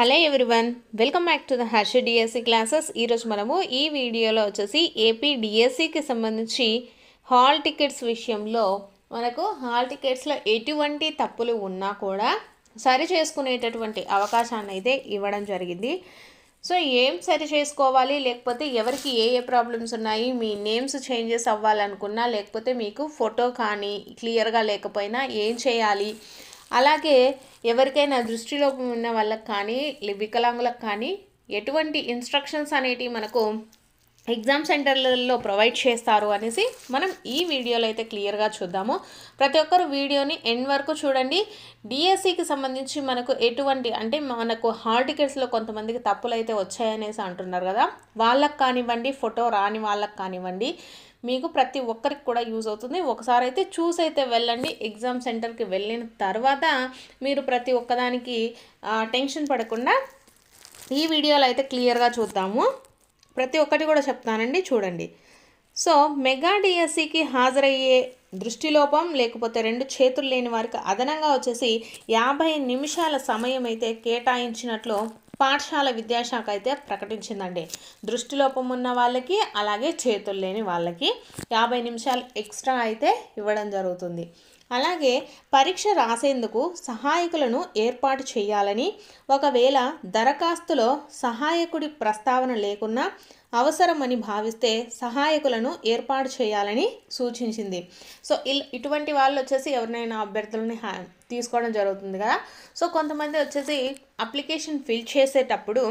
Hello everyone, welcome back to the Harsha DSC classes. ఈరోజు మనము ఈ వీడియోలో వచ్చేసి ఏపీ డిఎస్సికి సంబంధించి హాల్ టికెట్స్ విషయంలో మనకు హాల్ టికెట్స్లో ఎటువంటి తప్పులు ఉన్నా కూడా సరి చేసుకునేటటువంటి అవకాశాన్ని అయితే ఇవ్వడం జరిగింది. సో ఏం సరి చేసుకోవాలి, లేకపోతే ఎవరికి ఏ ఏ ప్రాబ్లమ్స్ ఉన్నాయి, మీ నేమ్స్ చేంజెస్ అవ్వాలనుకున్నా, లేకపోతే మీకు ఫోటో కానీ క్లియర్గా లేకపోయినా ఏం చేయాలి, అలాగే ఎవరికైనా దృష్టిలోపం ఉన్న వాళ్ళకి కానీ వికలాంగులకు కానీ ఎటువంటి ఇన్స్ట్రక్షన్స్ అనేటివి మనకు ఎగ్జామ్ సెంటర్లలో ప్రొవైడ్ చేస్తారు అనేసి మనం ఈ వీడియోలో అయితే క్లియర్గా చూద్దాము. ప్రతి ఒక్కరు వీడియోని ఎండ్ వరకు చూడండి. డిఎస్సికి సంబంధించి మనకు ఎటువంటి అంటే మనకు హాల్ టికెట్స్లో కొంతమందికి తప్పులు అయితే వచ్చాయనేసి అంటున్నారు కదా, వాళ్ళకి కానివ్వండి, ఫోటో రాని వాళ్ళకి కానివ్వండి, మీకు ప్రతి ఒక్కరికి కూడా యూజ్ అవుతుంది. ఒకసారి అయితే చూసి అయితే వెళ్ళండి. ఎగ్జామ్ సెంటర్కి వెళ్ళిన తర్వాత మీరు ప్రతి ఒక్కదానికి టెన్షన్ పడకుండా ఈ వీడియోలో అయితే క్లియర్గా చూద్దాము. ప్రతి ఒక్కటి కూడా చెప్తానండి, చూడండి. సో మెగా డిఎస్సికి హాజరయ్యే దృష్టిలోపం లేకపోతే రెండు చేతులు లేని వారికి అదనంగా వచ్చేసి 50 నిమిషాల సమయం అయితే కేటాయించినట్లు పాఠశాల విద్యాశాఖ అయితే ప్రకటించిందండి. దృష్టిలోపం ఉన్న వాళ్ళకి అలాగే చేతులు లేని వాళ్ళకి 50 నిమిషాలు ఎక్స్ట్రా అయితే ఇవ్వడం జరుగుతుంది. అలాగే పరీక్ష రాసేందుకు సహాయకులను ఏర్పాటు చేయాలని, ఒకవేళ దరఖాస్తులో సహాయకుడి ప్రస్తావన లేకున్నా అవసరమని భావిస్తే సహాయకులను ఏర్పాటు చేయాలని సూచించింది. సో ఇటువంటి వాళ్ళు వచ్చేసి ఎవరినైనా అభ్యర్థులని తీసుకోవడం జరుగుతుంది కదా. సో కొంతమంది వచ్చేసి అప్లికేషన్ ఫిల్ చేసేటప్పుడు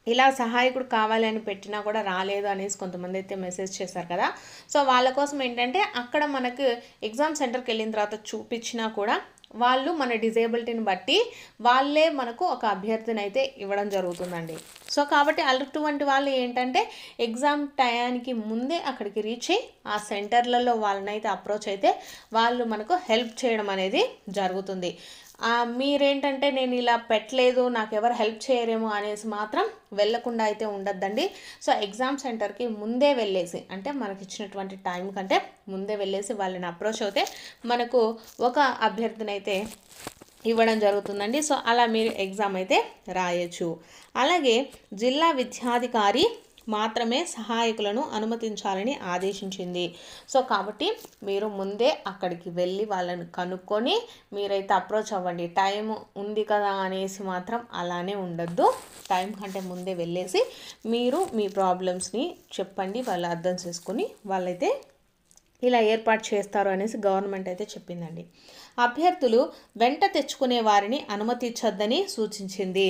ఇలా సహాయకుడు కావాలని పెట్టినా కూడా రాలేదు అనేసి కొంతమంది అయితే మెసేజ్ చేశారు కదా. సో వాళ్ళ కోసం ఏంటంటే అక్కడ మనకు ఎగ్జామ్ సెంటర్కి వెళ్ళిన తర్వాత చూపించినా కూడా వాళ్ళు మన డిజేబిలిటీని బట్టి వాళ్ళే మనకు ఒక అభ్యర్థిని అయితే ఇవ్వడం జరుగుతుందండి. సో కాబట్టి అటువంటి వాళ్ళు ఏంటంటే ఎగ్జామ్ టయానికి ముందే అక్కడికి రీచ్ అయ్యి ఆ సెంటర్లలో వాళ్ళనైతే అప్రోచ్ అయితే వాళ్ళు మనకు హెల్ప్ చేయడం అనేది జరుగుతుంది. మీరేంటంటే నేను ఇలా పెట్టలేదు, నాకు ఎవరు హెల్ప్ చేయరేమో అనేసి మాత్రం వెళ్ళకుండా అయితే ఉండద్దండి. సో ఎగ్జామ్ సెంటర్కి ముందే వెళ్ళేసి, అంటే మనకి ఇచ్చినటువంటి టైం కంటే ముందే వెళ్ళేసి వాళ్ళని అప్రోచ్ అవుతే మనకు ఒక అభ్యర్థిని అయితే ఇవ్వడం జరుగుతుందండి. సో అలా మీరు ఎగ్జామ్ అయితే రాయొచ్చు. అలాగే జిల్లా విద్యాధికారి మాత్రమే సహాయకులను అనుమతించాలని ఆదేశించింది. సో కాబట్టి మీరు ముందే అక్కడికి వెళ్ళి వాళ్ళని కనుక్కొని మీరైతే అప్రోచ్ అవ్వండి. టైం ఉంది కదా అనేసి మాత్రం అలానే ఉండొద్దు. టైం కంటే ముందే వెళ్ళేసి మీరు మీ ప్రాబ్లమ్స్ని చెప్పండి, వాళ్ళు అర్థం చేసుకుని వాళ్ళైతే ఇలా ఏర్పాటు చేస్తారు అనేసి గవర్నమెంట్ అయితే చెప్పిందండి. అభ్యర్థులు వెంట తెచ్చుకునే వారిని అనుమతించొద్దని సూచించింది.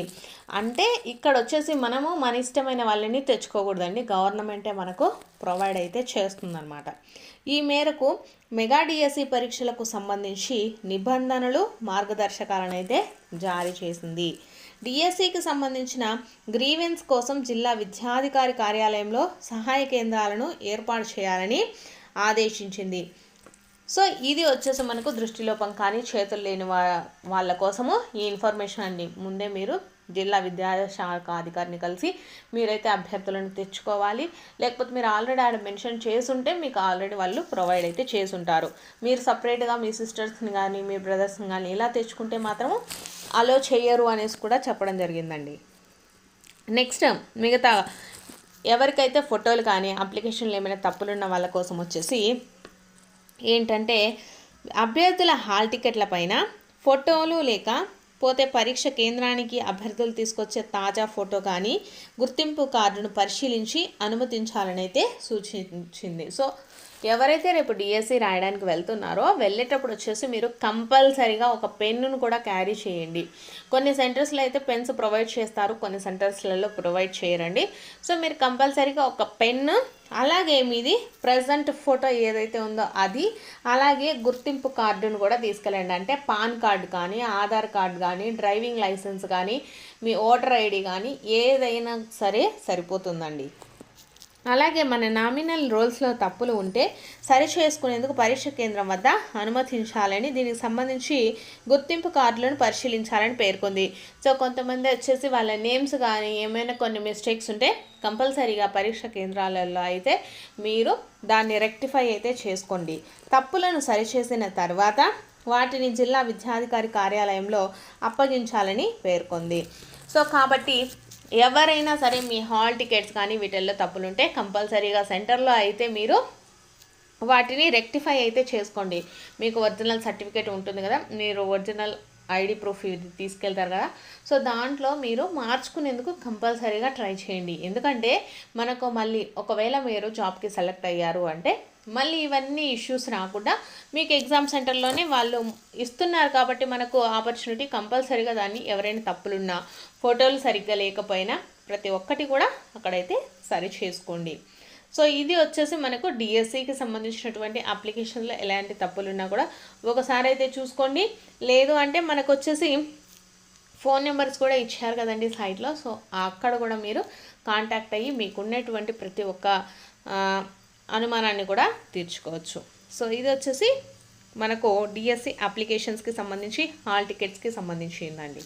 అంటే ఇక్కడ వచ్చేసి మనము మన ఇష్టమైన వాళ్ళని తెచ్చుకోకూడదండి, గవర్నమెంటే మనకు ప్రొవైడ్ అయితే చేస్తుందన్నమాట. ఈ మేరకు మెగా డిఎస్సి పరీక్షలకు సంబంధించి నిబంధనలు, మార్గదర్శకాలను అయితే జారీ చేసింది. డిఎస్సికి సంబంధించిన గ్రీవెన్స్ కోసం జిల్లా విద్యాధికారి కార్యాలయంలో సహాయ కేంద్రాలను ఏర్పాటు చేయాలని ఆదేశించింది. సో ఇది వచ్చేసి మనకు దృష్టిలోపం కానీ చేతులు లేని వాళ్ళ కోసము ఈ ఇన్ఫర్మేషన్ అండి. ముందే మీరు జిల్లా విద్యాశాఖ అధికారిని కలిసి మీరైతే అభ్యర్థులను తెచ్చుకోవాలి. లేకపోతే మీరు ఆల్రెడీ ఆడ మెన్షన్ చేసుంటే మీకు ఆల్రెడీ వాళ్ళు ప్రొవైడ్ అయితే చేసుంటారు. మీరు సపరేట్గా మీ సిస్టర్స్ని కానీ మీ బ్రదర్స్ని కానీ ఇలా తెచ్చుకుంటే మాత్రము అలో చేయరు అనేసి కూడా చెప్పడం జరిగిందండి. నెక్స్ట్ మిగతా ఎవరికైతే ఫోటోలు కానీ అప్లికేషన్లు ఏమైనా తప్పులున్న వాళ్ళ కోసం వచ్చేసి ఏంటంటే అభ్యర్థుల హాల్ టికెట్ల పైన ఫోటోలు లేకపోతే పరీక్ష కేంద్రానికి అభ్యర్థులు తీసుకొచ్చే తాజా ఫోటో కానీ గుర్తింపు కార్డును పరిశీలించి అనుమతించాలని అయితే సూచించింది. సో ఎవరైతే రేపు డిఎస్సి రాయడానికి వెళ్తున్నారో వెళ్ళేటప్పుడు వచ్చేసి మీరు కంపల్సరీగా ఒక పెన్నును కూడా క్యారీ చేయండి. కొన్ని సెంటర్స్లో అయితే పెన్స్ ప్రొవైడ్ చేస్తారు, కొన్ని సెంటర్స్లలో ప్రొవైడ్ చేయరండి. సో మీరు కంపల్సరీగా ఒక పెన్ను, అలాగే మీది ప్రజెంట్ ఫోటో ఏదైతే ఉందో అది, అలాగే గుర్తింపు కార్డును కూడా తీసుకెళ్ళండి. అంటే పాన్ కార్డు కానీ, ఆధార్ కార్డు కానీ, డ్రైవింగ్ లైసెన్స్ కానీ, మీ ఓటర్ ఐడి కానీ ఏదైనా సరే సరిపోతుందండి. అలాగే మన నామినల్ రోల్స్లో తప్పులు ఉంటే సరి చేసుకునేందుకు పరీక్ష కేంద్రం వద్ద అనుమతించాలని, దీనికి సంబంధించి గుర్తింపు కార్డులను పరిశీలించాలని పేర్కొంది. సో కొంతమంది వచ్చేసి వాళ్ళ నేమ్స్ కానీ ఏమైనా కొన్ని మిస్టేక్స్ ఉంటే కంపల్సరీగా పరీక్ష కేంద్రాలలో అయితే మీరు దాన్ని రెక్టిఫై అయితే చేసుకోండి. తప్పులను సరిచేసిన తర్వాత వాటిని జిల్లా విద్యాధికారి కార్యాలయంలో అప్పగించాలని పేర్కొంది. సో కాబట్టి ఎవరైనా సరే మీ హాల్ టికెట్స్ కానీ వీటిల్లో తప్పులుంటే కంపల్సరీగా సెంటర్లో అయితే మీరు వాటిని రెక్టిఫై అయితే చేసుకోండి. మీకు ఒరిజినల్ సర్టిఫికేట్ ఉంటుంది కదా, మీరు ఒరిజినల్ ఐడి ప్రూఫ్ ఇది తీసుకెళ్తారు కదా, సో దాంట్లో మీరు మార్చుకునేందుకు కంపల్సరీగా ట్రై చేయండి. ఎందుకంటే మనకు మళ్ళీ ఒకవేళ మీరు జాబ్కి సెలెక్ట్ అయ్యారు అంటే మళ్ళీ ఇవన్నీ ఇష్యూస్ రాకుండా మీకు ఎగ్జామ్ సెంటర్లోనే వాళ్ళు ఇస్తున్నారు కాబట్టి మనకు ఆపర్చునిటీ, కంపల్సరీగా దాన్ని ఎవరైనా తప్పులున్నా ఫోటోలు సరిగ్గా లేకపోయినా ప్రతి ఒక్కటి కూడా అక్కడైతే సరి చేసుకోండి. సో ఇది వచ్చేసి మనకు డిఎస్సికి సంబంధించినటువంటి అప్లికేషన్లో ఎలాంటి తప్పులు ఉన్నా కూడా ఒకసారి అయితే చూసుకోండి. లేదు అంటే మనకు వచ్చేసి ఫోన్ నెంబర్స్ కూడా ఇచ్చారు కదండి సైట్లో, సో అక్కడ కూడా మీరు కాంటాక్ట్ అయ్యి మీకున్నటువంటి ప్రతి ఒక్క అనుమానాన్ని కూడా తీర్చుకోవచ్చు. సో ఇది వచ్చేసి మనకు డిఎస్సి అప్లికేషన్స్కి సంబంధించి హాల్ టికెట్స్కి సంబంధించిందండి.